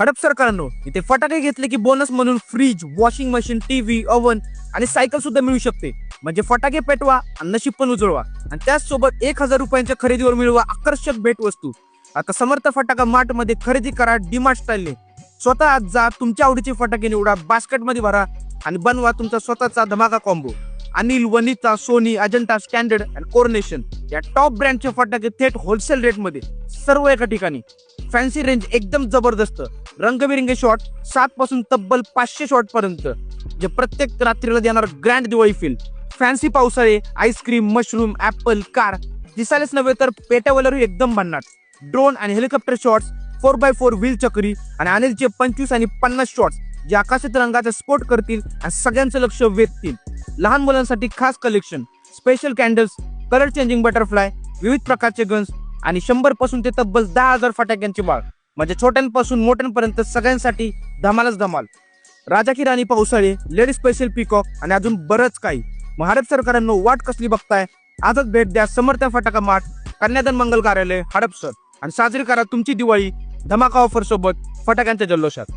हडप सरकारांनो, इथे फटाके घेतले की बोनस म्हणून fridge, washing machine, TV, oven आणि सायकल सुद्धा मिळू शकते. म्हणजे फटाके पेटवा आणि नशीब पण उजळवा आणि त्याचसोबत 1000 रुपयांच्या खरेदीवर मिळवा आकर्षक भेटवस्तू. आता समर्थ फटाका मार्ट मध्ये खरेदी करा डिमार्ट स्टाईलने. स्वतः आज जा, तुमच्या आवडीचे फटाके निवडा, बास्केटमध्ये भरा आणि बनवा तुमचा स्वतःचा धमाका combo. Anil, Vanita, Sony, Ajanta, Standard आणि कोरोनेशन या टॉप ब्रँडचे फटाके थेट होलसेल रेटमध्ये सर्व एका ठिकाणी. फॅन्सी रेंज एकदम जबरदस्त. रंगबिरंगी शॉट 7 पासून तब्बल 500 शॉट पर्यंत, जे प्रत्येक रात्रीला देणार ग्रँड दिवाळी फील. फॅन्सी पावसाळे, आईस्क्रीम, मशरूम, ऍपल, कार दिसायलाच नव्हे तर पेट्यावरही एकदम भन्नाट. ड्रोन आणि हेलिकॉप्टर शॉट्स, 4x4 व्हील चक्री आणि अनिलचे 25 आणि 50 शॉट्स जे आकाशात रंगाचा स्फोट करतील आणि सगळ्यांचं लक्ष वेधतील. लहान मुलांसाठी खास collection, special candles, colour changing butterfly, विविध प्रकारचे गन्स आणि 100 पासून ते तब्बल 10,000 फटाक्यांची बाळ. म्हणजे छोट्यांपासून मोठ्यांपर्यंत सगळ्यांसाठी धमालच धमाल. राजा की राणी पावसाळे, लेडी स्पेशल पिकॉक आणि अजून बरंच काही. हडप सरकारांनो, वाट कसली बघताय? आजच भेट द्या समर्थ फटाका मार्ट, कन्यादान मंगल कार्यालय, हडपसर आणि साजरी करा तुमची दिवाळी धमाका ऑफर सोबत फटाक्यांच्या जल्लोषात.